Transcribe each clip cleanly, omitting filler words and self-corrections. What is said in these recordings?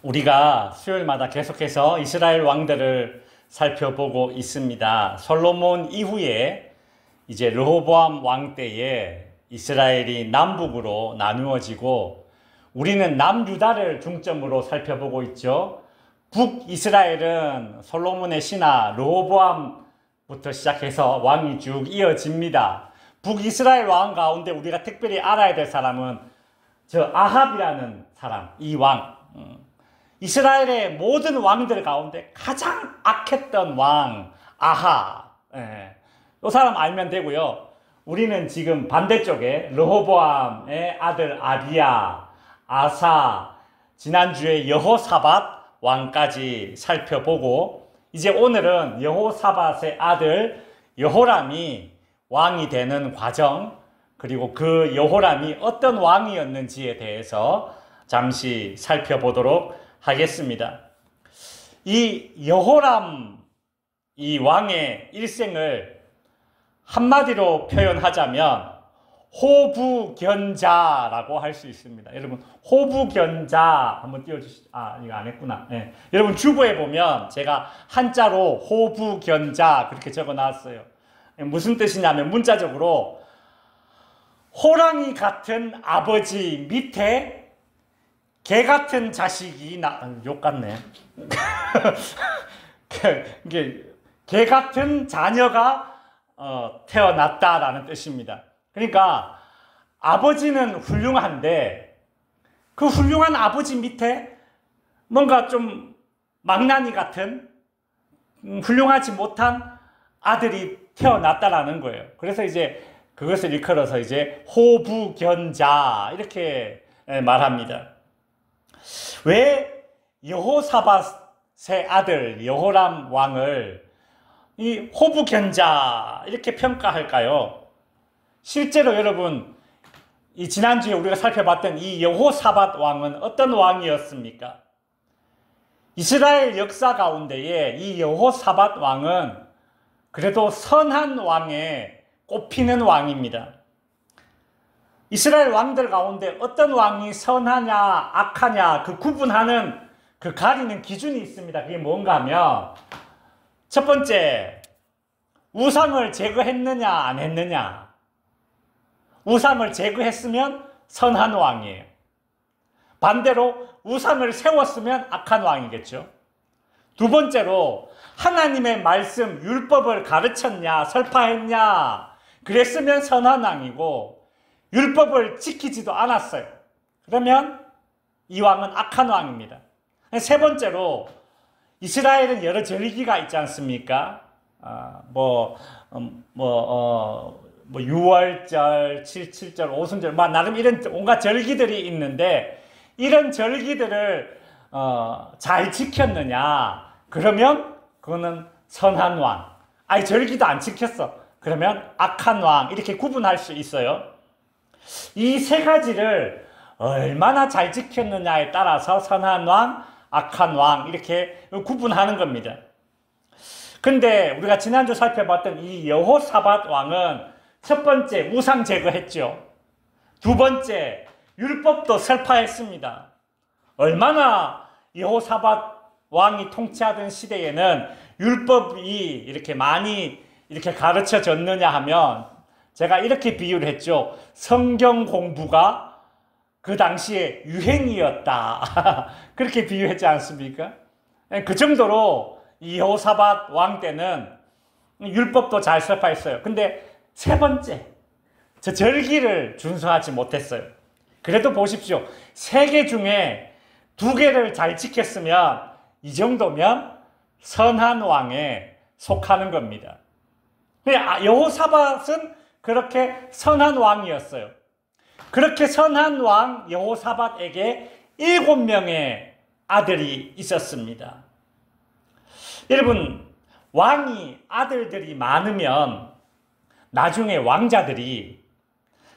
우리가 수요일마다 계속해서 이스라엘 왕들을 살펴보고 있습니다. 솔로몬 이후에 이제 르호보암 왕 때에 이스라엘이 남북으로 나누어지고 우리는 남유다를 중점으로 살펴보고 있죠. 북이스라엘은 솔로몬의 신하 르호보암부터 시작해서 왕이 쭉 이어집니다. 북이스라엘 왕 가운데 우리가 특별히 알아야 될 사람은 저 아합이라는 사람, 이 왕. 이스라엘의 모든 왕들 가운데 가장 악했던 왕 아합. 이 사람 알면 되고요. 우리는 지금 반대쪽에 르호보암의 아들 아비야, 아사, 지난주에 여호사밧 왕까지 살펴보고 이제 오늘은 여호사밧의 아들 여호람이 왕이 되는 과정, 그리고 그 여호람이 어떤 왕이었는지에 대해서 잠시 살펴보도록 하겠습니다. 이 여호람, 이 왕의 일생을 한마디로 표현하자면 호부견자라고 할 수 있습니다. 여러분, 호부견자 한번 띄워주시죠. 이거 안 했구나. 네. 여러분, 주보에 보면 제가 한자로 호부견자 그렇게 적어 놨어요. 무슨 뜻이냐면 문자적으로 호랑이 같은 아버지 밑에 개 같은 자식이 욕 같네. 개 같은 자녀가 태어났다라는 뜻입니다. 그러니까 아버지는 훌륭한데 그 훌륭한 아버지 밑에 뭔가 좀 망나니 같은 훌륭하지 못한 아들이 태어났다라는 거예요. 그래서 이제 그것을 일컬어서 이제 호부견자 이렇게 말합니다. 왜 여호사밧의 아들 여호람 왕을 이 호부견자 이렇게 평가할까요? 실제로 여러분, 이 지난주에 우리가 살펴봤던 이 여호사밧 왕은 어떤 왕이었습니까? 이스라엘 역사 가운데에 이 여호사밧 왕은 그래도 선한 왕에 꼽히는 왕입니다. 이스라엘 왕들 가운데 어떤 왕이 선하냐 악하냐 그 구분하는 그 가리는 기준이 있습니다. 그게 뭔가 하면 첫 번째, 우상을 제거했느냐 안 했느냐. 우상을 제거했으면 선한 왕이에요. 반대로 우상을 세웠으면 악한 왕이겠죠. 두 번째로 하나님의 말씀 율법을 가르쳤냐 설파했냐 그랬으면 선한 왕이고 율법을 지키지도 않았어요. 그러면 이 왕은 악한 왕입니다. 세 번째로 이스라엘은 여러 절기가 있지 않습니까? 유월절, 칠칠절, 오순절, 나름 이런 온갖 절기들이 있는데 이런 절기들을 잘 지켰느냐? 그러면 그거는 선한 왕. 절기도 안 지켰어. 그러면 악한 왕. 이렇게 구분할 수 있어요. 이 세 가지를 얼마나 잘 지켰느냐에 따라서 선한 왕, 악한 왕 이렇게 구분하는 겁니다. 근데 우리가 지난주 살펴봤던 이 여호사밧 왕은 첫 번째 우상 제거했죠. 두 번째 율법도 설파했습니다. 얼마나 여호사밧 왕이 통치하던 시대에는 율법이 이렇게 많이 이렇게 가르쳐졌느냐 하면 제가 이렇게 비유를 했죠. 성경 공부가 그 당시에 유행이었다. 그렇게 비유했지 않습니까? 그 정도로 이 여호사밧 왕 때는 율법도 잘 설파했어요. 근데 세 번째, 저 절기를 준수하지 못했어요. 그래도 보십시오. 3개 중에 2개를 잘 지켰으면 이 정도면 선한 왕에 속하는 겁니다. 여호사밧은 그렇게 선한 왕이었어요. 그렇게 선한 왕 여호사밧에게 7명의 아들이 있었습니다. 여러분, 왕이 아들들이 많으면 나중에 왕자들이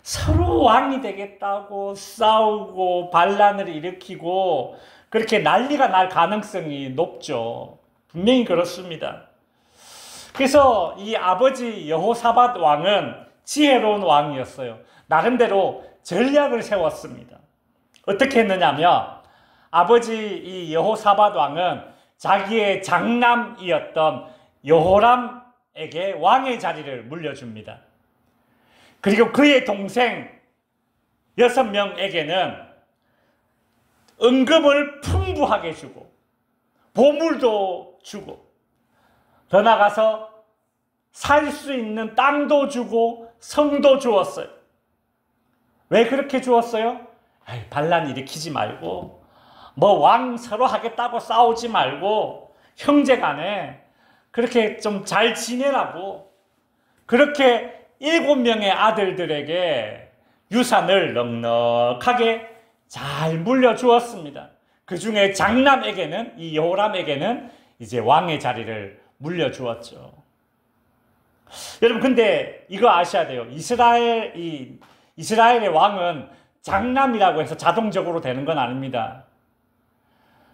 서로 왕이 되겠다고 싸우고 반란을 일으키고 그렇게 난리가 날 가능성이 높죠. 분명히 그렇습니다. 그래서 이 아버지 여호사밧 왕은 지혜로운 왕이었어요. 나름대로 전략을 세웠습니다. 어떻게 했느냐면 아버지 이 여호사밧 왕은 자기의 장남이었던 여호람에게 왕의 자리를 물려줍니다. 그리고 그의 동생 6명에게는 은금을 풍부하게 주고 보물도 주고 더 나아가서 살 수 있는 땅도 주고 성도 주었어요. 왜 그렇게 주었어요? 반란 일으키지 말고 뭐 왕 서로 하겠다고 싸우지 말고 형제간에 그렇게 좀 잘 지내라고 그렇게 7명의 아들들에게 유산을 넉넉하게 잘 물려주었습니다. 그 중에 장남에게는 이 여호람에게는 이제 왕의 자리를 물려주었죠. 여러분 근데 이거 아셔야 돼요. 이스라엘의 왕은 장남이라고 해서 자동적으로 되는 건 아닙니다.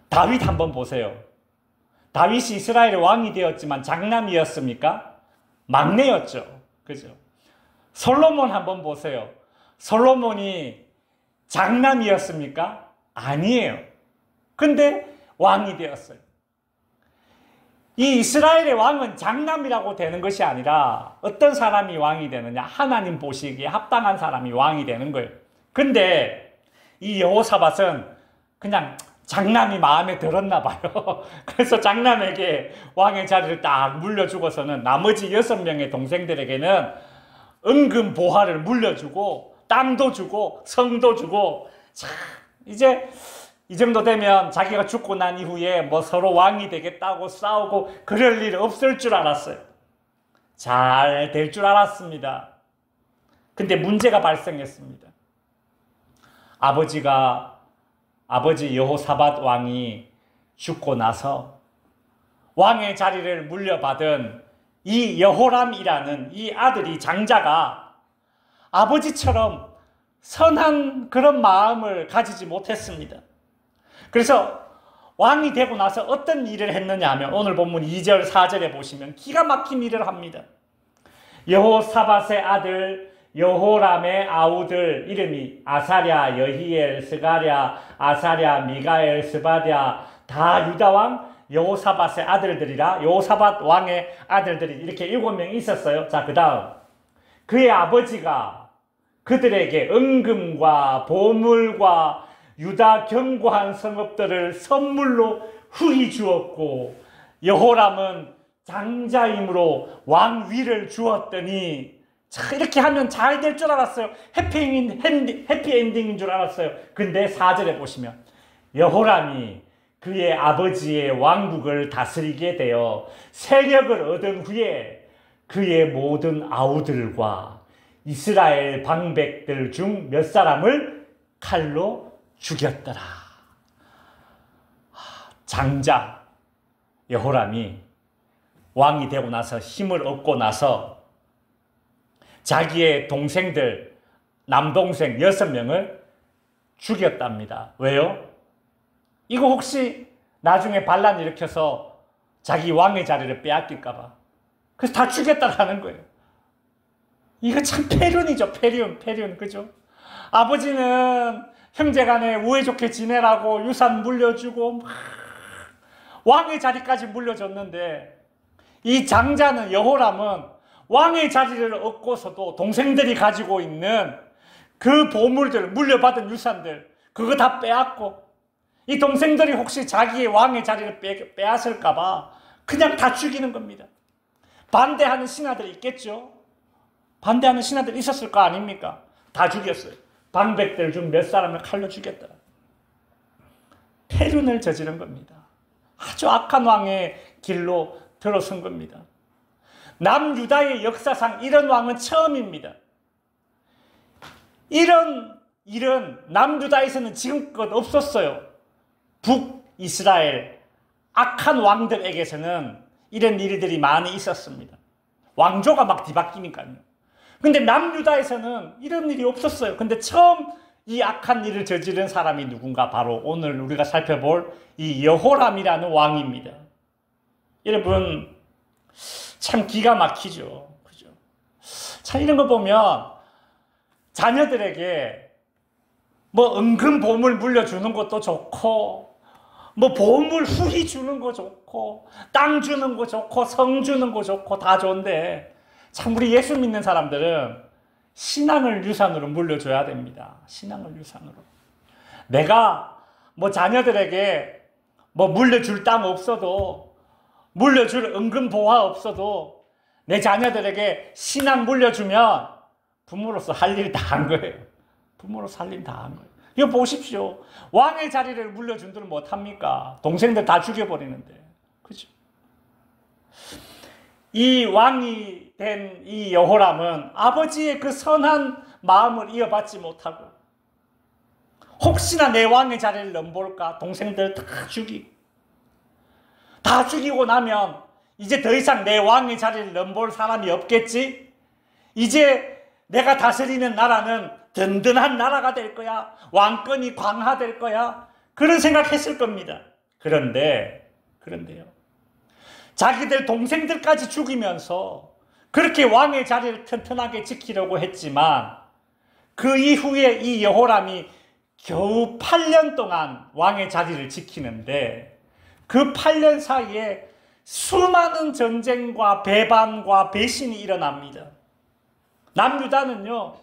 다윗 한번 보세요. 다윗이 이스라엘의 왕이 되었지만 장남이었습니까? 막내였죠. 그죠? 솔로몬 한번 보세요. 솔로몬이 장남이었습니까? 아니에요. 근데 왕이 되었어요. 이 이스라엘의 왕은 장남이라고 되는 것이 아니라 어떤 사람이 왕이 되느냐? 하나님 보시기에 합당한 사람이 왕이 되는 거예요. 근데 이 여호사밧은 그냥 장남이 마음에 들었나 봐요. 그래서 장남에게 왕의 자리를 딱 물려주고서는 나머지 6명의 동생들에게는 은금 보화를 물려주고 땅도 주고 성도 주고 자, 이제 이 정도 되면 자기가 죽고 난 이후에 뭐 서로 왕이 되겠다고 싸우고 그럴 일 없을 줄 알았어요. 잘 될 줄 알았습니다. 근데 문제가 발생했습니다. 아버지 여호사밧 왕이 죽고 나서 왕의 자리를 물려받은 이 여호람이라는 이 아들이 장자가 아버지처럼 선한 그런 마음을 가지지 못했습니다. 그래서 왕이 되고 나서 어떤 일을 했느냐 하면 오늘 본문 2절 4절에 보시면 기가 막힌 일을 합니다. 여호사밧의 아들 여호람의 아우들 이름이 아사랴, 여히엘, 스가랴, 아사랴, 미가엘, 스바랴 다 유다왕 여호사밧의 아들들이라 여호사밧 왕의 아들들이 이렇게 7명 있었어요. 자, 그 다음 그의 아버지가 그들에게 은금과 보물과 유다 견고한 성읍들을 선물로 후히 주었고 여호람은 장자이므로 왕위를 주었더니 자, 이렇게 하면 잘 될 줄 알았어요. 해피엔딩인 줄 알았어요. 근데 4절에 보시면 여호람이 그의 아버지의 왕국을 다스리게 되어 세력을 얻은 후에 그의 모든 아우들과 이스라엘 방백들 중 몇 사람을 칼로 죽였더라. 장자 여호람이 왕이 되고 나서 힘을 얻고 나서 자기의 동생들 남동생 6명을 죽였답니다. 왜요? 이거 혹시 나중에 반란 일으켜서 자기 왕의 자리를 빼앗길까 봐. 그래서 다 죽였다라는 거예요. 이거 참 패륜이죠. 패륜. 그죠? 아버지는 형제간에 우애 좋게 지내라고 유산 물려주고 막 왕의 자리까지 물려줬는데 이 장자는 여호람은 왕의 자리를 얻고서도 동생들이 가지고 있는 그 보물들, 물려받은 유산들 그거 다 빼앗고 이 동생들이 혹시 자기의 왕의 자리를 빼앗을까 봐 그냥 다 죽이는 겁니다. 반대하는 신하들이 있겠죠. 반대하는 신하들이 있었을 거 아닙니까? 다 죽였어요. 방백들 중 몇 사람을 칼로 죽였다. 패륜을 저지른 겁니다. 아주 악한 왕의 길로 들어선 겁니다. 남유다의 역사상 이런 왕은 처음입니다. 이런 일은 남유다에서는 지금껏 없었어요. 북이스라엘 악한 왕들에게서는 이런 일들이 많이 있었습니다. 왕조가 막 뒤바뀌니까요. 근데 남유다에서는 이런 일이 없었어요. 근데 처음 이 악한 일을 저지른 사람이 누군가? 바로 오늘 우리가 살펴볼 이 여호람이라는 왕입니다. 여러분 참 기가 막히죠. 그죠? 참 이런 거 보면 자녀들에게 뭐 은근 보물 물려주는 것도 좋고 뭐 보물 후히 주는 거 좋고 땅 주는 거 좋고 성 주는 거 좋고 다 좋은데 참 우리 예수 믿는 사람들은 신앙을 유산으로 물려줘야 됩니다. 신앙을 유산으로. 내가 뭐 자녀들에게 뭐 물려줄 땅 없어도 물려줄 은근보화 없어도 내 자녀들에게 신앙 물려주면 부모로서 할 일 다 한 거예요. 부모로서 할 일 다 한 거예요. 이거 보십시오. 왕의 자리를 물려준들 못합니까? 동생들 다 죽여버리는데. 그죠? 이 왕이 된 이 여호람은 아버지의 그 선한 마음을 이어받지 못하고 혹시나 내 왕의 자리를 넘볼까 동생들 다 죽이고 나면 이제 더 이상 내 왕의 자리를 넘볼 사람이 없겠지? 이제 내가 다스리는 나라는 든든한 나라가 될 거야. 왕권이 강화될 거야. 그런 생각했을 겁니다. 그런데요. 자기들 동생들까지 죽이면서 그렇게 왕의 자리를 튼튼하게 지키려고 했지만 그 이후에 이 여호람이 겨우 8년 동안 왕의 자리를 지키는데 그 8년 사이에 수많은 전쟁과 배반과 배신이 일어납니다. 남유다는요,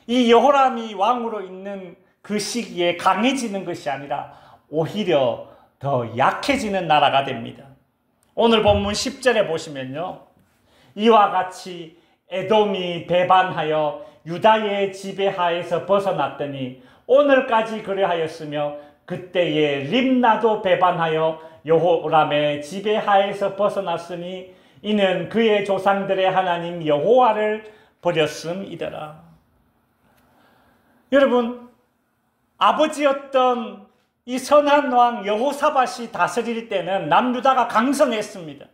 이 여호람이 왕으로 있는 그 시기에 강해지는 것이 아니라 오히려 더 약해지는 나라가 됩니다. 오늘 본문 10절에 보시면요, 이와 같이 에돔이 배반하여 유다의 지배하에서 벗어났더니 오늘까지 그리하였으며 그때에 림나도 배반하여 여호람의 지배하에서 벗어났으니 이는 그의 조상들의 하나님 여호와를 버렸음이더라. 여러분, 아버지였던 이 선한 왕 여호사밧이 다스릴 때는 남유다가 강성했습니다.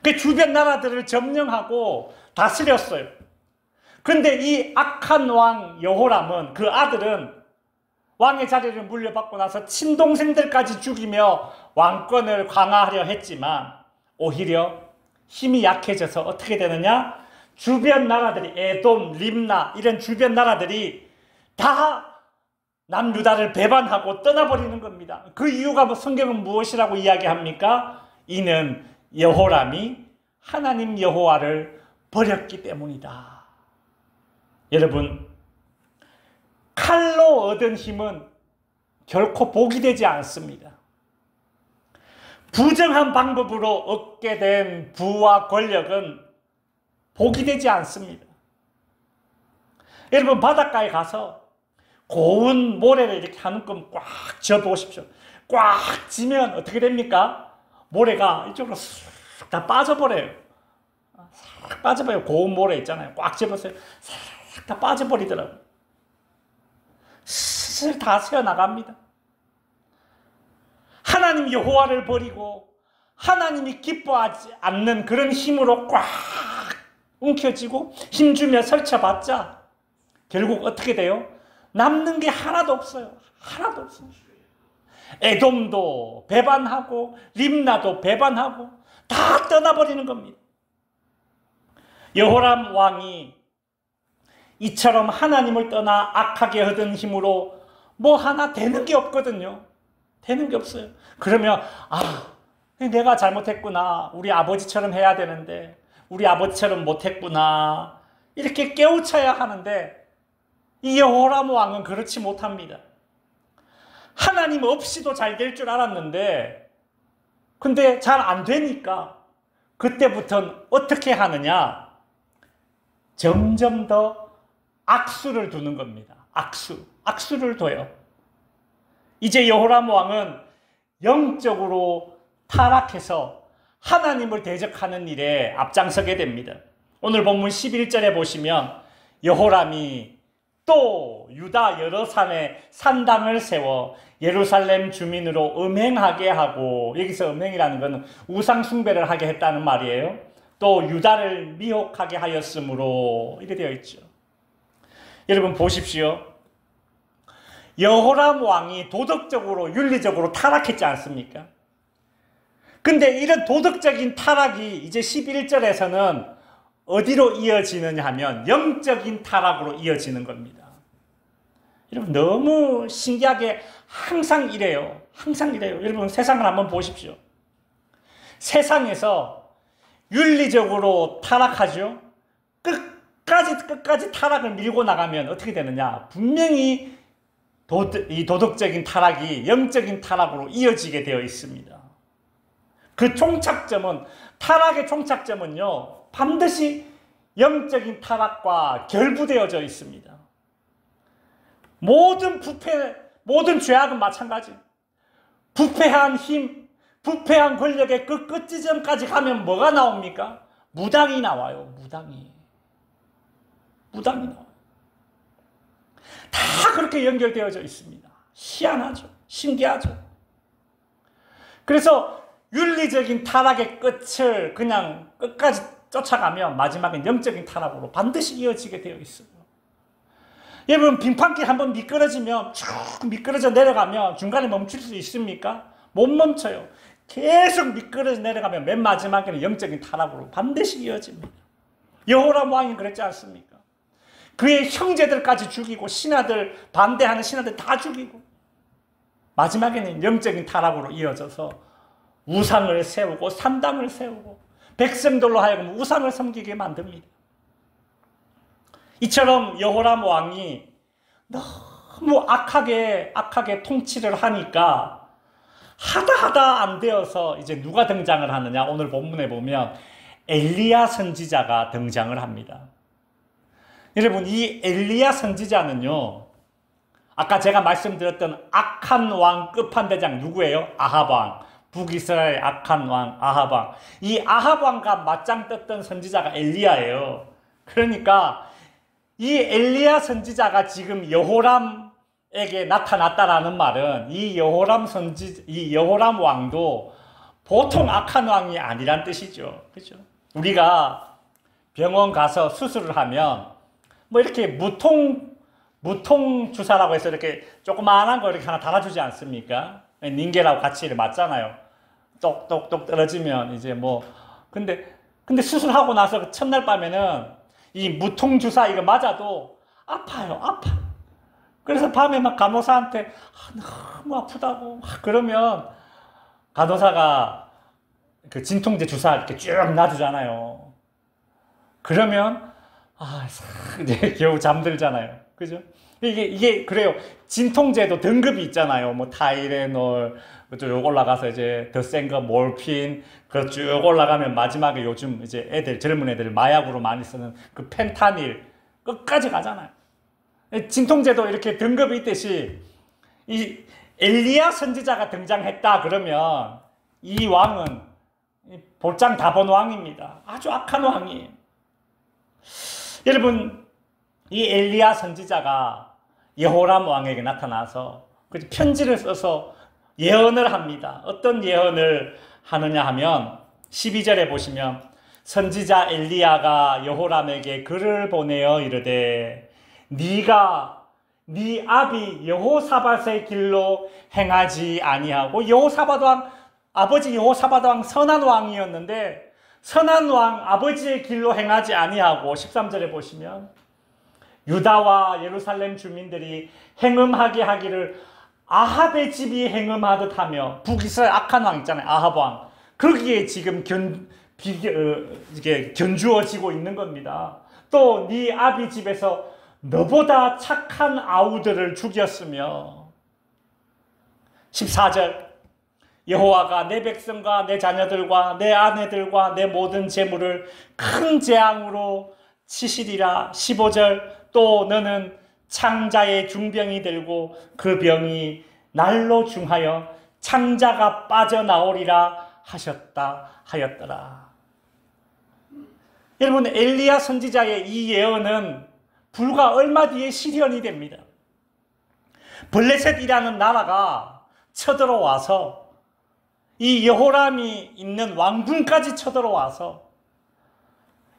그 주변 나라들을 점령하고 다스렸어요. 그런데 이 악한 왕 여호람은, 그 아들은 왕의 자리를 물려받고 나서 친동생들까지 죽이며 왕권을 강화하려 했지만 오히려 힘이 약해져서 어떻게 되느냐? 주변 나라들이 에돔, 림나 이런 주변 나라들이 다 남유다를 배반하고 떠나버리는 겁니다. 그 이유가 성경은 무엇이라고 이야기합니까? 이는 여호람이 하나님 여호와를 버렸기 때문이다. 여러분, 칼로 얻은 힘은 결코 복이 되지 않습니다. 부정한 방법으로 얻게 된 부와 권력은 복이 되지 않습니다. 여러분, 바닷가에 가서 고운 모래를 이렇게 한 움큼 꽉 쥐어보십시오. 꽉 쥐면 어떻게 됩니까? 모래가 이쪽으로 쑥 다 빠져버려요. 싹 빠져버려요. 고운 모래 있잖아요. 꽉 쥐어보세요. 싹 다 빠져버리더라고요. 슬슬 다 새어나갑니다. 하나님 여호와를 버리고 하나님이 기뻐하지 않는 그런 힘으로 꽉 움켜쥐고 힘주며 설쳐봤자 결국 어떻게 돼요? 남는 게 하나도 없어요. 하나도 없어요. 에돔도 배반하고 림나도 배반하고 다 떠나버리는 겁니다. 여호람 왕이 이처럼 하나님을 떠나 악하게 얻은 힘으로 뭐 하나 되는 게 없거든요. 되는 게 없어요. 그러면 내가 잘못했구나. 우리 아버지처럼 해야 되는데 우리 아버지처럼 못했구나. 이렇게 깨우쳐야 하는데 이 여호람 왕은 그렇지 못합니다. 하나님 없이도 잘 될 줄 알았는데 근데 잘 안 되니까 그때부터는 어떻게 하느냐? 점점 더 악수를 두는 겁니다. 악수를 둬요. 이제 여호람 왕은 영적으로 타락해서 하나님을 대적하는 일에 앞장서게 됩니다. 오늘 본문 11절에 보시면 여호람이 또 유다 여러 산에 산당을 세워 예루살렘 주민으로 음행하게 하고, 여기서 음행이라는 것은 우상 숭배를 하게 했다는 말이에요. 또 유다를 미혹하게 하였으므로 이렇게 되어 있죠. 여러분 보십시오. 여호람 왕이 도덕적으로 윤리적으로 타락했지 않습니까? 근데 이런 도덕적인 타락이 이제 11절에서는 어디로 이어지느냐 하면 영적인 타락으로 이어지는 겁니다. 여러분 너무 신기하게 항상 이래요. 항상 이래요. 여러분 세상을 한번 보십시오. 세상에서 윤리적으로 타락하죠. 끝까지 타락을 밀고 나가면 어떻게 되느냐. 분명히 이 도덕적인 타락이 영적인 타락으로 이어지게 되어 있습니다. 그 종착점은, 타락의 종착점은요, 반드시 영적인 타락과 결부되어져 있습니다. 모든 부패, 모든 죄악은 마찬가지. 부패한 힘, 부패한 권력의 그 끝지점까지 가면 뭐가 나옵니까? 무당이 나와요. 무당이 나와요. 다 그렇게 연결되어져 있습니다. 희한하죠. 신기하죠. 그래서 윤리적인 타락의 끝을 그냥 끝까지 쫓아가면 마지막엔 영적인 타락으로 반드시 이어지게 되어 있어요. 여러분 빙판길 한번 미끄러지면 쭉 미끄러져 내려가면 중간에 멈출 수 있습니까? 못 멈춰요. 계속 미끄러져 내려가면 맨 마지막에는 영적인 타락으로 반드시 이어집니다. 여호람 왕이 그랬지 않습니까? 그의 형제들까지 죽이고 신하들, 반대하는 신하들 다 죽이고 마지막에는 영적인 타락으로 이어져서 우상을 세우고 산당을 세우고 백성들로 하여금 우상을 섬기게 만듭니다. 이처럼 여호람 왕이 너무 악하게 통치를 하니까 하다 안 되어서 이제 누가 등장을 하느냐. 오늘 본문에 보면 엘리야 선지자가 등장을 합니다. 여러분 이 엘리야 선지자는요, 아까 제가 말씀드렸던 악한 왕 끝판대장 누구예요? 아합 왕. 북이스라엘 악한 왕 아합 왕. 이 아합 왕과 맞짱 떴던 선지자가 엘리야예요. 그러니까 이 엘리야 선지자가 지금 여호람에게 나타났다라는 말은 이 여호람 왕도 보통 악한 왕이 아니란 뜻이죠. 그렇죠? 우리가 병원 가서 수술을 하면 뭐 이렇게 무통 주사라고 해서 이렇게 조그마한 거 이렇게 하나 달아주지 않습니까? 닌겔하고 같이 맞잖아요. 똑똑똑 떨어지면 이제 뭐 근데 수술하고 나서 첫날 밤에는 이 무통 주사 이거 맞아도 아파요. 그래서 밤에 막 간호사한테 너무 아프다고 그러면 간호사가 그 진통제 주사 이렇게 쭉 놔주잖아요. 그러면 이제 겨우 잠들잖아요. 그죠? 이게 그래요. 진통제도 등급이 있잖아요. 뭐 타이레놀 쭉 올라가서 이제 더 센 거 몰핀 그 쭉 올라가면 마지막에 요즘 이제 젊은 애들 마약으로 많이 쓰는 그 펜타닐 끝까지 가잖아요. 진통제도 이렇게 등급이 있듯이 이 엘리야 선지자가 등장했다 그러면 이 왕은 볼장 다 본 왕입니다. 아주 악한 왕이에요. 여러분 이 엘리야 선지자가 여호람 왕에게 나타나서 편지를 써서 예언을 합니다. 어떤 예언을 하느냐 하면 12절에 보시면 선지자 엘리야가 여호람에게 글을 보내어 이르되 네가 네 아비 여호사밧의 길로 행하지 아니하고 아버지 여호사밧 왕 선한 왕이었는데 선한 왕 아버지의 길로 행하지 아니하고 13절에 보시면 유다와 예루살렘 주민들이 행음하게 하기를 아합의 집이 행음하듯 하며 북이스라엘 악한 왕 있잖아요. 아합 왕. 거기에 지금 이게 견주어지고 있는 겁니다. 또 네 아비 집에서 너보다 착한 아우들을 죽였으며 14절 여호와가 내 백성과 내 자녀들과 내 아내들과 내 모든 재물을 큰 재앙으로 치시리라. 15절 또 너는 창자의 중병이 들고 그 병이 날로 중하여 창자가 빠져나오리라 하였더라. 여러분 엘리야 선지자의 이 예언은 불과 얼마 뒤에 실현이 됩니다. 블레셋이라는 나라가 쳐들어와서 이 여호람이 있는 왕궁까지 쳐들어와서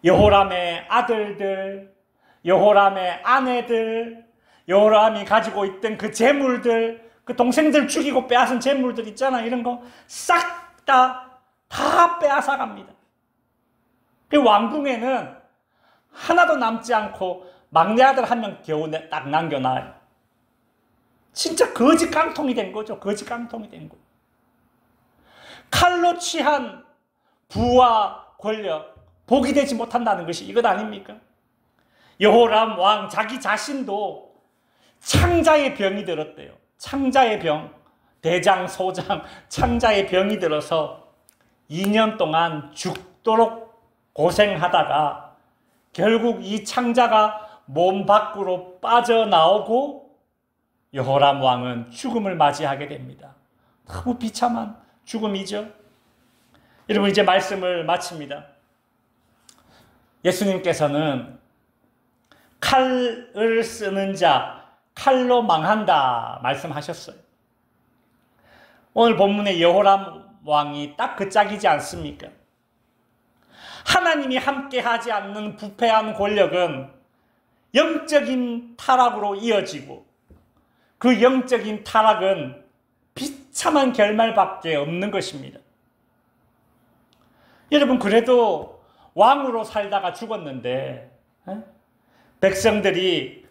여호람의 아들들, 여호람의 아내들, 여호람이 가지고 있던 그 재물들, 그 동생들 죽이고 빼앗은 재물들 있잖아. 이런 거 싹 다 빼앗아 갑니다. 그 왕궁에는 하나도 남지 않고 막내 아들 한 명 겨우 딱 남겨놔요. 진짜 거지 깡통이 된 거죠. 거지 깡통이 된 거. 칼로 취한 부와 권력, 복이 되지 못한다는 것이 이것 아닙니까? 여호람 왕 자기 자신도 창자의 병이 들었대요. 창자의 병, 대장, 소장, 창자의 병이 들어서 2년 동안 죽도록 고생하다가 결국 이 창자가 몸 밖으로 빠져나오고 여호람 왕은 죽음을 맞이하게 됩니다. 너무 비참한 죽음이죠. 여러분, 이제 말씀을 마칩니다. 예수님께서는 칼을 쓰는 자, 칼로 망한다 말씀하셨어요. 오늘 본문의 여호람 왕이 딱 그 짝이지 않습니까? 하나님이 함께하지 않는 부패한 권력은 영적인 타락으로 이어지고 그 영적인 타락은 비참한 결말밖에 없는 것입니다. 여러분, 그래도 왕으로 살다가 죽었는데 백성들이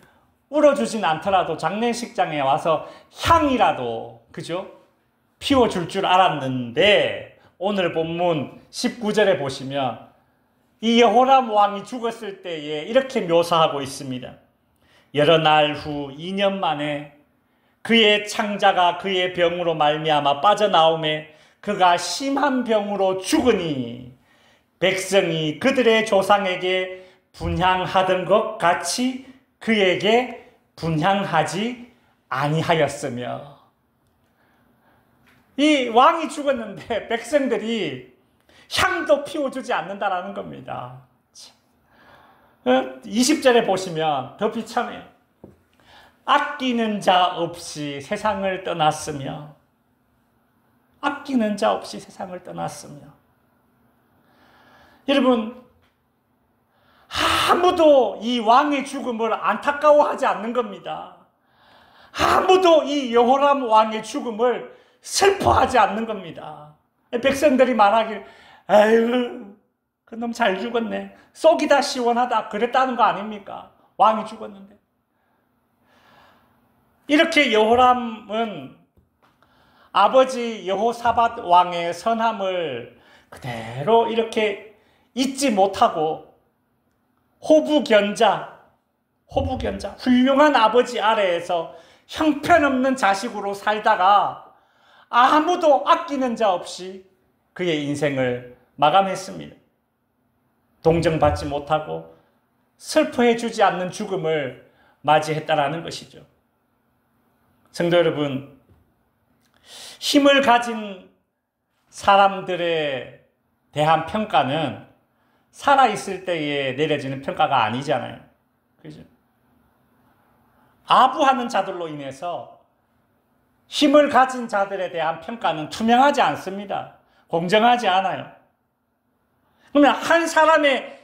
울어주진 않더라도 장례식장에 와서 향이라도, 그죠? 피워줄 줄 알았는데 오늘 본문 19절에 보시면 이 여호람 왕이 죽었을 때에 이렇게 묘사하고 있습니다. 여러 날 후 2년 만에 그의 창자가 그의 병으로 말미암아 빠져나오매 그가 심한 병으로 죽으니 백성이 그들의 조상에게 분향하던 것 같이 그에게 분향하지 아니하였으며. 이 왕이 죽었는데 백성들이 향도 피워주지 않는다라는 겁니다. 20절에 보시면 더 비참해요. 아끼는 자 없이 세상을 떠났으며, 아끼는 자 없이 세상을 떠났으며. 여러분, 아무도 이 왕의 죽음을 안타까워하지 않는 겁니다. 아무도 이 여호람 왕의 죽음을 슬퍼하지 않는 겁니다. 백성들이 말하길, 아유, 그놈 잘 죽었네, 속이 다 시원하다, 그랬다는 거 아닙니까? 왕이 죽었는데. 이렇게 여호람은 아버지 여호사밧 왕의 선함을 그대로 이렇게 잊지 못하고 호부견자, 훌륭한 아버지 아래에서 형편없는 자식으로 살다가 아무도 아끼는 자 없이 그의 인생을 마감했습니다. 동정받지 못하고 슬퍼해 주지 않는 죽음을 맞이했다라는 것이죠. 성도 여러분, 힘을 가진 사람들에 대한 평가는 살아있을 때에 내려지는 평가가 아니잖아요. 그죠? 아부하는 자들로 인해서 힘을 가진 자들에 대한 평가는 투명하지 않습니다. 공정하지 않아요. 그러면 한 사람의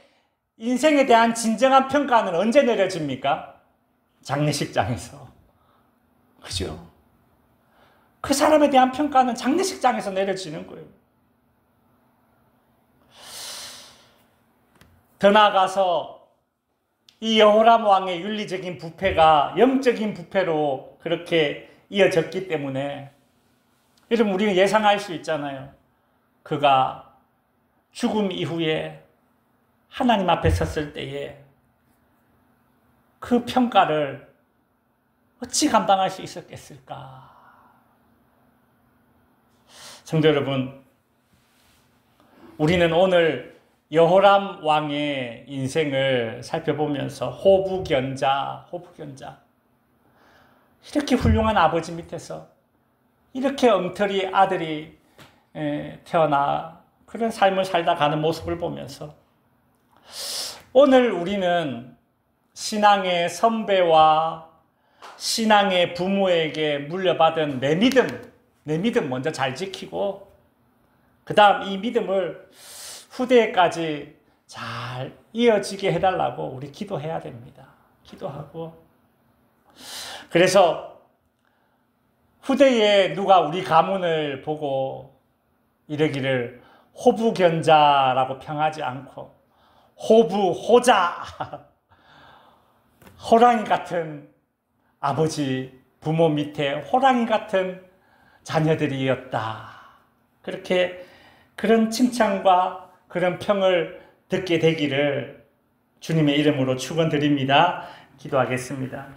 인생에 대한 진정한 평가는 언제 내려집니까? 장례식장에서. 그죠? 그 사람에 대한 평가는 장례식장에서 내려지는 거예요. 더 나아가서 이 여호람 왕의 윤리적인 부패가 영적인 부패로 그렇게 이어졌기 때문에 여러분, 우리는 예상할 수 있잖아요. 그가 죽음 이후에 하나님 앞에 섰을 때에 그 평가를 어찌 감당할 수 있었겠을까? 성도 여러분, 우리는 오늘 여호람 왕의 인생을 살펴보면서 호부견자, 이렇게 훌륭한 아버지 밑에서 이렇게 엉터리 아들이 태어나 그런 삶을 살다 가는 모습을 보면서 오늘 우리는 신앙의 선배와 신앙의 부모에게 물려받은 내 믿음 먼저 잘 지키고 그 다음 이 믿음을 후대까지 잘 이어지게 해달라고 우리 기도해야 됩니다. 기도하고, 그래서 후대에 누가 우리 가문을 보고 이러기를 호부견자라고 평하지 않고 호자, 호랑이 같은 아버지 부모 밑에 호랑이 같은 자녀들이었다. 그렇게 그런 칭찬과 그런 평을 듣게 되기를 주님의 이름으로 축원드립니다. 기도하겠습니다.